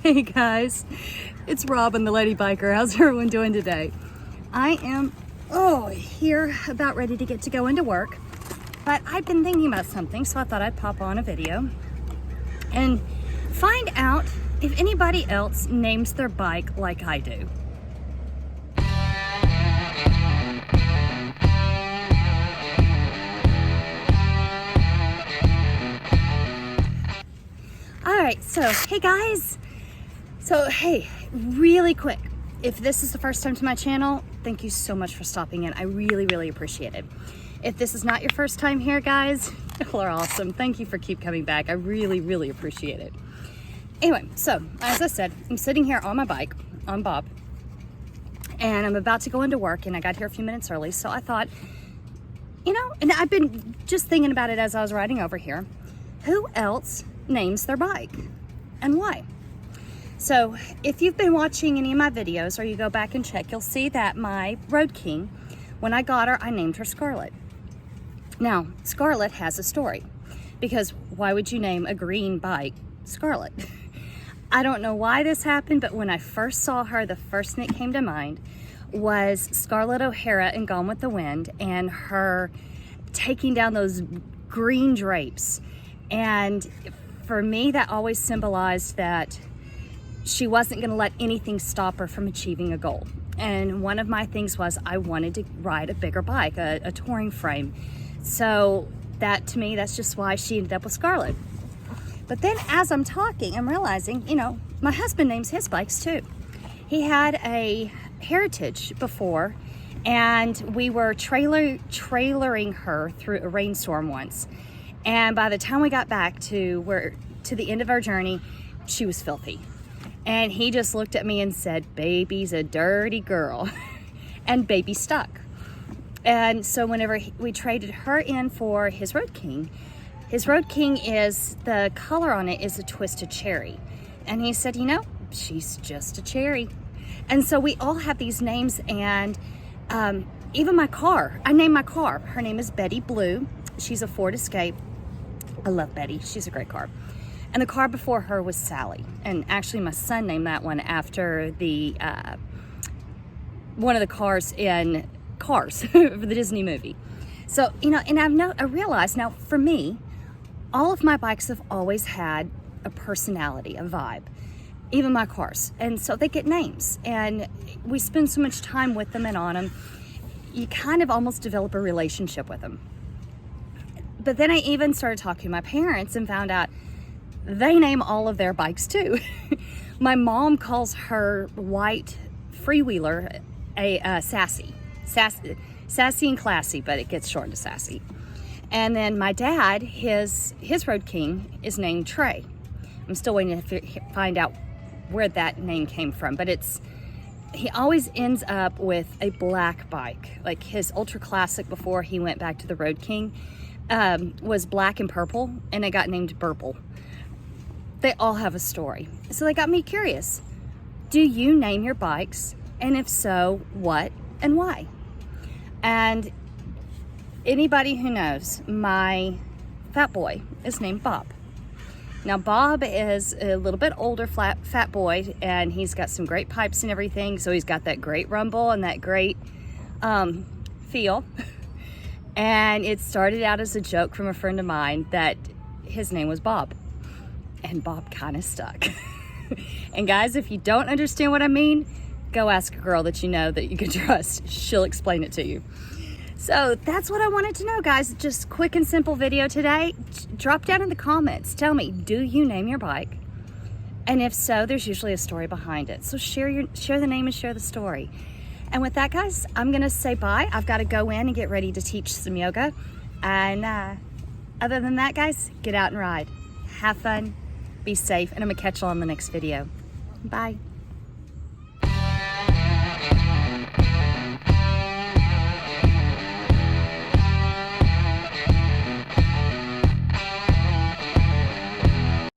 Hey guys, it's Robin, the Lady Biker. How's everyone doing today? I am, here about ready to get to go into work, but I've been thinking about something, so I thought I'd pop on a video and find out if anybody else names their bike like I do. Alright, so hey guys, really quick, if this is the first time to my channel, thank you so much for stopping in. I really appreciate it. If this is not your first time here, guys, you are awesome. Thank you for keep coming back. I really appreciate it. Anyway, so as I said, I'm sitting here on my bike, on Bob, and I'm about to go into work, and I got here a few minutes early, so I thought, you know, and I've been just thinking about it as I was riding over here, who else names their bike and why? So if you've been watching any of my videos or you go back and check, you'll see that my Road King, when I got her, I named her Scarlett. Now, Scarlett has a story, because why would you name a green bike Scarlett? I don't know why this happened, but when I first saw her, the first thing that came to mind was Scarlett O'Hara in Gone with the Wind and her taking down those green drapes. And for me, that always symbolized that she wasn't going to let anything stop her from achieving a goal. And one of my things was I wanted to ride a bigger bike, a touring frame. So that, to me, that's just why she ended up with Scarlett. But then as I'm talking, I'm realizing, you know, my husband names his bikes too. He had a Heritage before, and we were trailering her through a rainstorm once. And by the time we got back to the end of our journey, she was filthy. And he just looked at me and said, "Baby's a dirty girl." And baby stuck. And so whenever we traded her in for his Road King is, the color on it is a twisted cherry. And he said, you know, she's just a cherry. And so we all have these names, and even my car, I named my car. Her name is Betty Blue. She's a Ford Escape. I love Betty. She's a great car. And the car before her was Sally. And actually my son named that one after the one of the cars in Cars for the Disney movie. So, you know, and I realized now, for me, all of my bikes have always had a personality, a vibe, even my cars. And so they get names, and we spend so much time with them and on them, you kind of almost develop a relationship with them. But then I even started talking to my parents and found out they name all of their bikes too. My mom calls her white freewheeler a Sassy and Classy, but it gets shortened to Sassy. And then my dad, his Road King is named Trey. I'm still waiting to find out where that name came from, but he always ends up with a black bike. Like his Ultra Classic before he went back to the Road King was black and purple, and it got named Purple. They all have a story. So they got me curious. Do you name your bikes? And if so, what and why? And anybody who knows, my fat boy is named Bob. Now Bob is a little bit older fat boy, and he's got some great pipes and everything. So he's got that great rumble and that great feel. And it started out as a joke from a friend of mine that his name was Bob. And Bob kind of stuck. And guys, if you don't understand what I mean, go ask a girl that you know that you can trust. She'll explain it to you. So that's what I wanted to know, guys. Just quick and simple video today. Drop down in the comments. Tell me, do you name your bike? And if so, there's usually a story behind it. So share the name and share the story. And with that, guys, I'm gonna say bye. I've got to go in and get ready to teach some yoga. And other than that, guys, get out and ride. Have fun. Be safe, and I'm gonna catch you on the next video. Bye.